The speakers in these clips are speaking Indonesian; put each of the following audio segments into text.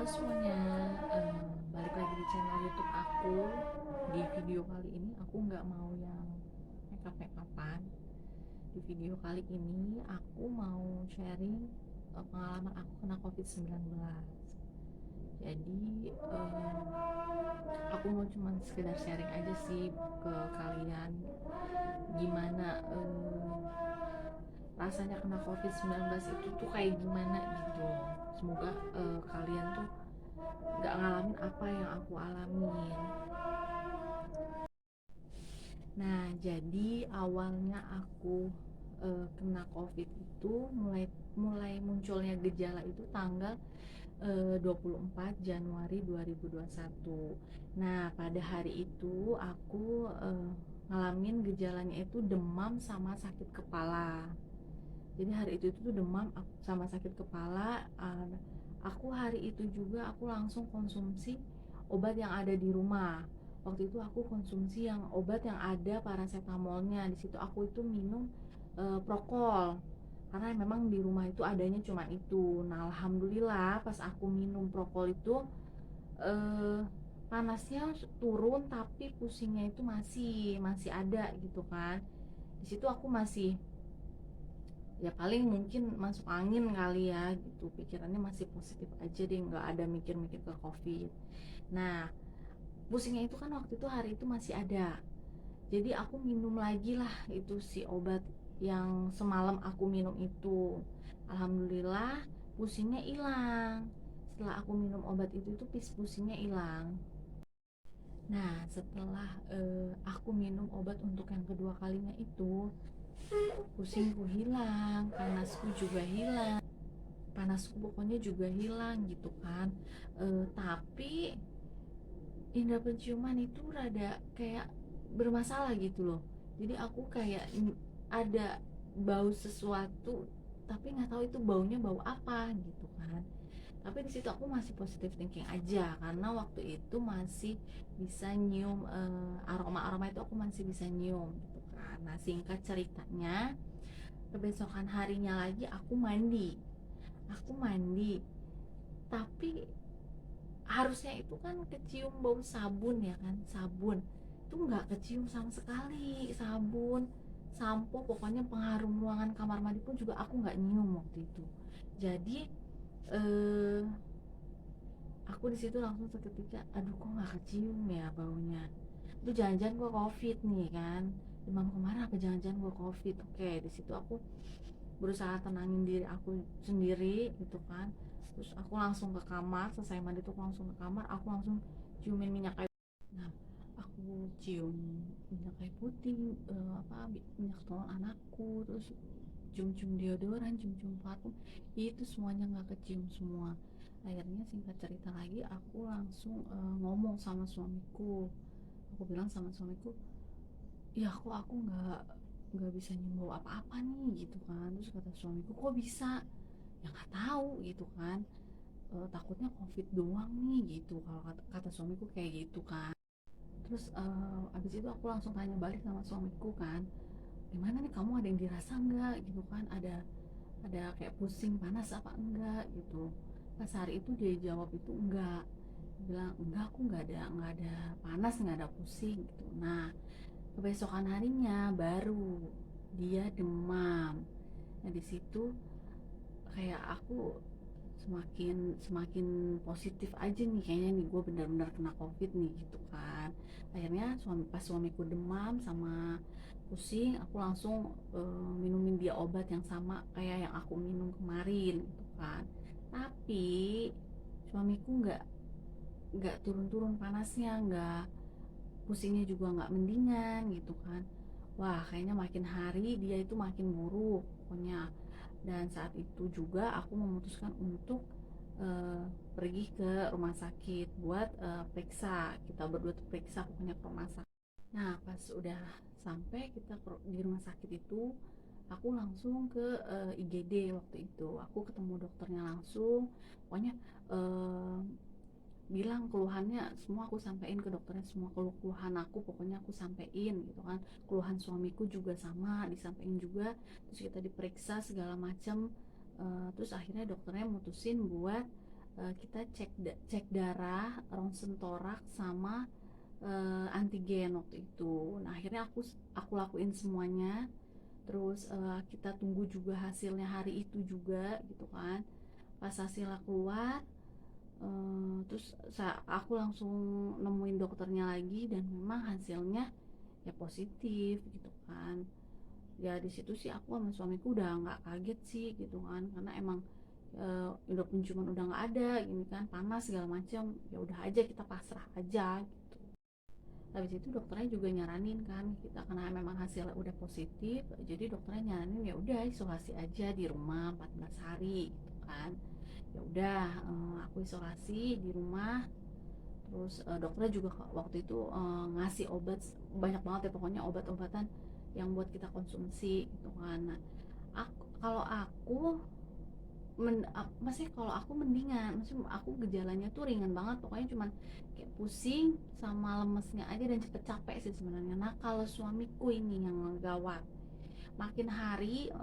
semuanya, balik lagi di channel YouTube aku. Di video kali ini aku nggak mau yang makeup-makeupan. Di video kali ini aku mau sharing pengalaman aku kena COVID-19. Jadi aku mau cuman sekedar sharing aja sih ke kalian gimana rasanya kena COVID-19 itu tuh kayak gimana gitu. Semoga kalian tuh nggak ngalamin apa yang aku alamin. Nah, jadi awalnya aku kena COVID itu mulai mulai munculnya gejala itu tanggal 24 Januari 2021. Nah, pada hari itu aku ngalamin gejalanya itu demam sama sakit kepala. Jadi hari itu tuh demam sama sakit kepala. Aku hari itu juga aku langsung konsumsi obat yang ada di rumah. Waktu itu aku konsumsi yang obat yang ada paracetamolnya. Di situ aku itu minum Prokol karena memang di rumah itu adanya cuma itu. Nah, alhamdulillah pas aku minum Prokol itu eh, panasnya turun tapi pusingnya itu masih masih ada gitu kan. Di situ aku masih ya paling mungkin masuk angin kali ya gitu, pikirannya masih positif aja deh, nggak ada mikir-mikir ke COVID. Nah, pusingnya itu kan waktu itu hari itu masih ada, jadi aku minum lagi lah itu si obat yang semalam aku minum itu. Alhamdulillah pusingnya hilang. Setelah aku minum obat itu pusingnya hilang. Nah, setelah aku minum obat untuk yang kedua kalinya itu, pusingku hilang, panasku juga hilang, panasku pokoknya juga hilang gitu kan. Tapi indera penciuman itu rada kayak bermasalah gitu loh. Jadi aku kayak ada bau sesuatu, tapi nggak tahu itu baunya bau apa gitu kan. Tapi di situ aku masih positive thinking aja karena waktu itu masih bisa nyium aroma-aroma itu, aku masih bisa nyium gitu kan. Nah, singkat ceritanya, kebesokan harinya lagi aku mandi, tapi harusnya itu kan kecium bau sabun ya kan, sabun itu nggak kecium sama sekali, sabun, sampo, pokoknya pengharum ruangan kamar mandi pun juga aku nggak nyium waktu itu. Jadi eh, aku di situ langsung seketika, aduh kok nggak kecium ya baunya, itu jangan-jangan gue covid nih kan, demam kemarin apa jangan-jangan gue covid. Oke, di situ aku berusaha tenangin diri aku sendiri gitu kan. Terus aku langsung ke kamar, selesai mandi tuh aku langsung ke kamar, aku langsung ciumin minyak kayu. Nah, aku cium minyak kayu putih, minyak telon anakku, terus cium-cium deodoran, cium-cium parfum, itu semuanya nggak kecium semua. Akhirnya singkat cerita lagi, aku langsung ngomong sama suamiku. Aku bilang sama suamiku, ya kok aku nggak bisa nyium apa-apa nih gitu kan. Terus kata suamiku, kok bisa? Ya nggak tahu gitu kan. Takutnya covid doang nih gitu, kalau kata suamiku kayak gitu kan. Terus abis itu aku langsung tanya balik sama suamiku kan, gimana nih, kamu ada yang dirasa nggak gitu kan, ada kayak pusing panas apa enggak gitu. Pas hari itu dia jawab itu enggak. Dia bilang enggak, aku nggak ada panas, nggak ada pusing gitu. Nah, kebesokan harinya baru dia demam. Nah, di situ kayak aku semakin semakin positif aja nih, kayaknya nih gue benar-benar kena covid nih gitu kan. Akhirnya pas suamiku demam sama pusing, aku langsung minumin dia obat yang sama kayak yang aku minum kemarin gitu kan. Tapi suamiku nggak turun-turun panasnya, nggak, pusingnya juga nggak mendingan gitu kan. Wah, kayaknya makin hari dia itu makin buruk pokoknya. Dan saat itu juga aku memutuskan untuk eh, pergi ke rumah sakit buat periksa, kita berdua tuh periksa pokoknya ke rumah sakit. Nah, pas udah sampai kita di rumah sakit itu, aku langsung ke IGD. Waktu itu aku ketemu dokternya langsung, pokoknya eh, bilang keluhannya semua aku sampein ke dokternya, semua keluhan aku pokoknya aku sampein gitu kan. Keluhan suamiku juga sama disampein juga. Terus kita diperiksa segala macam. Terus akhirnya dokternya mutusin buat kita cek darah, ronsen toraks sama antigen waktu itu. Nah akhirnya aku lakuin semuanya. Terus kita tunggu juga hasilnya hari itu juga gitu kan. Pas hasilnya keluar, terus aku langsung nemuin dokternya lagi dan memang hasilnya ya positif gitu kan. Ya di situ sih aku sama suamiku udah nggak kaget sih gitu kan, karena emang udah penciuman udah nggak ada gini kan, panas segala macam, ya udah aja kita pasrah aja gitu. Habis itu dokternya juga nyaranin kan kita, karena memang hasilnya udah positif, jadi dokternya nyaranin ya udah isolasi aja di rumah 14 hari gitu kan. Ya udah, aku isolasi di rumah. Terus dokternya juga waktu itu ngasih obat banyak banget ya, pokoknya obat-obatan yang buat kita konsumsi gitu kan. Nah, kalau aku maksudnya kalau aku mendingan, maksudnya aku gejalanya tuh ringan banget, pokoknya cuman kayak pusing sama lemesnya aja dan cepet capek sih sebenarnya. Nah kalau suamiku ini yang gawat, makin hari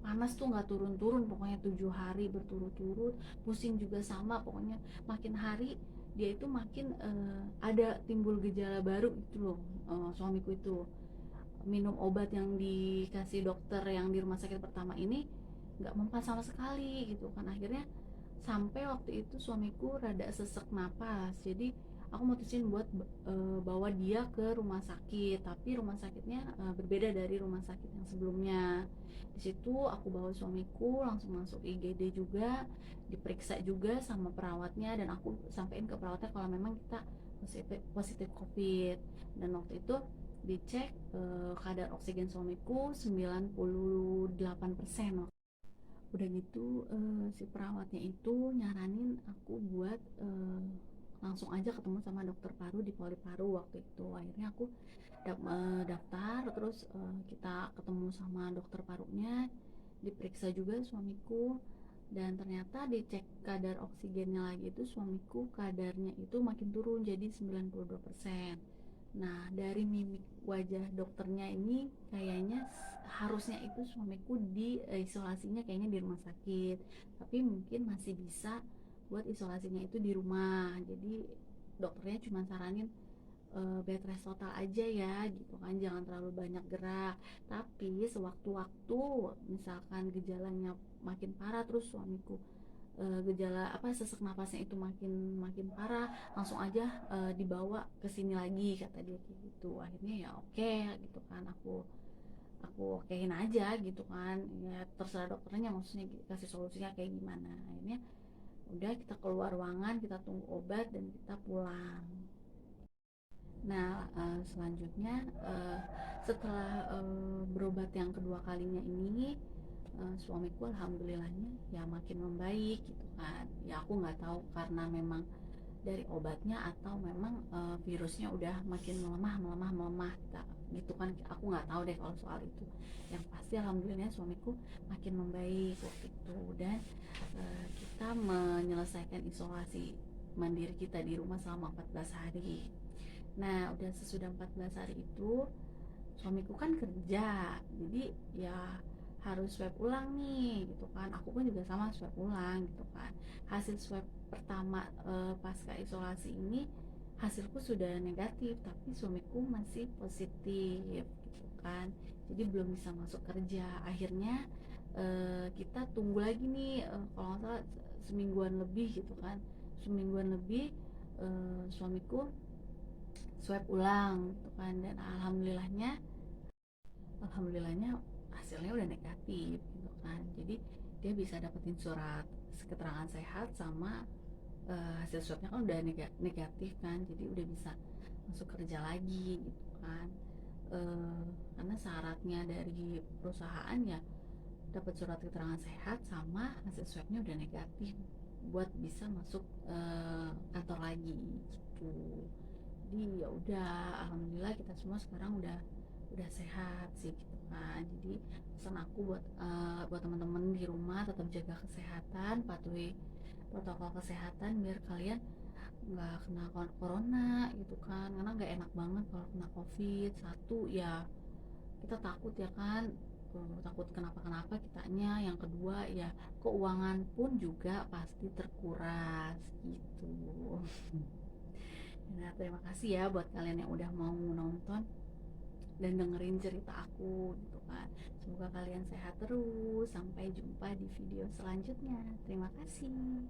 panas tuh nggak turun-turun, pokoknya 7 hari berturut-turut, pusing juga sama, pokoknya makin hari dia itu makin ada timbul gejala baru gitu loh. Suamiku itu minum obat yang dikasih dokter yang di rumah sakit pertama ini nggak mempan sama sekali gitu kan. Akhirnya sampai waktu itu suamiku rada sesek napas, jadi aku mutusin buat bawa dia ke rumah sakit, tapi rumah sakitnya berbeda dari rumah sakit yang sebelumnya. Di situ aku bawa suamiku langsung masuk IGD juga, diperiksa juga sama perawatnya, dan aku sampein ke perawatnya kalau memang kita positif COVID. Dan waktu itu dicek kadar oksigen suamiku 98%. Udah gitu si perawatnya itu nyaranin aku buat langsung aja ketemu sama dokter paru di Poli Paru waktu itu. Akhirnya aku daftar, terus kita ketemu sama dokter parunya, diperiksa juga suamiku, dan ternyata dicek kadar oksigennya lagi itu suamiku kadarnya itu makin turun jadi 92%. Nah, dari mimik wajah dokternya ini kayaknya harusnya itu suamiku di isolasinya kayaknya di rumah sakit, tapi mungkin masih bisa buat isolasinya itu di rumah. Jadi dokternya cuma saranin bed rest total aja ya gitu kan, jangan terlalu banyak gerak. Tapi sewaktu-waktu misalkan gejalanya makin parah, terus suamiku gejala apa sesak napasnya itu makin makin parah, langsung aja dibawa ke sini lagi kata dia kayak gitu. Akhirnya ya oke gitu kan, aku okein aja gitu kan, ya terserah dokternya maksudnya kasih solusinya kayak gimana. Akhirnya udah kita keluar ruangan, kita tunggu obat dan kita pulang. Nah selanjutnya setelah berobat yang kedua kalinya ini, suamiku alhamdulillahnya ya makin membaik gitu kan. Ya aku nggak tahu karena memang dari obatnya atau memang virusnya udah makin melemah melemah melemah gitu kan, aku nggak tahu deh kalau soal itu. Yang pasti alhamdulillah suamiku makin membaik waktu itu, dan kita menyelesaikan isolasi mandiri kita di rumah selama 14 hari. Nah udah sesudah 14 hari itu suamiku kan kerja, jadi ya harus swab ulang nih gitu kan. Aku pun juga sama swab ulang gitu kan. Hasil swab pertama pasca isolasi ini hasilku sudah negatif, tapi suamiku masih positif gitu kan, jadi belum bisa masuk kerja. Akhirnya kita tunggu lagi nih, kalau nggak salah semingguan lebih gitu kan, semingguan lebih suamiku swab ulang gitu kan, dan alhamdulillahnya hasilnya udah negatif gitu kan. Jadi dia bisa dapetin surat keterangan sehat sama hasil swabnya kan udah negatif kan, jadi udah bisa masuk kerja lagi gitu kan. Karena syaratnya dari perusahaan ya dapat surat keterangan sehat sama hasil swabnya udah negatif buat bisa masuk kantor lagi gitu. Jadi ya udah alhamdulillah kita semua sekarang udah sehat sih gitu kan. Jadi pesan aku buat teman-teman di rumah, tetap jaga kesehatan, patuhi protokol kesehatan biar kalian nggak kena corona gitu kan, karena nggak enak banget kalau kena covid. Satu ya kita takut ya kan, takut kenapa-kenapa kitanya, yang kedua ya keuangan pun juga pasti terkuras gitu. Nah, terima kasih ya buat kalian yang udah mau nonton dan dengerin cerita aku gitu kan. Semoga kalian sehat terus. Sampai jumpa di video selanjutnya. Terima kasih.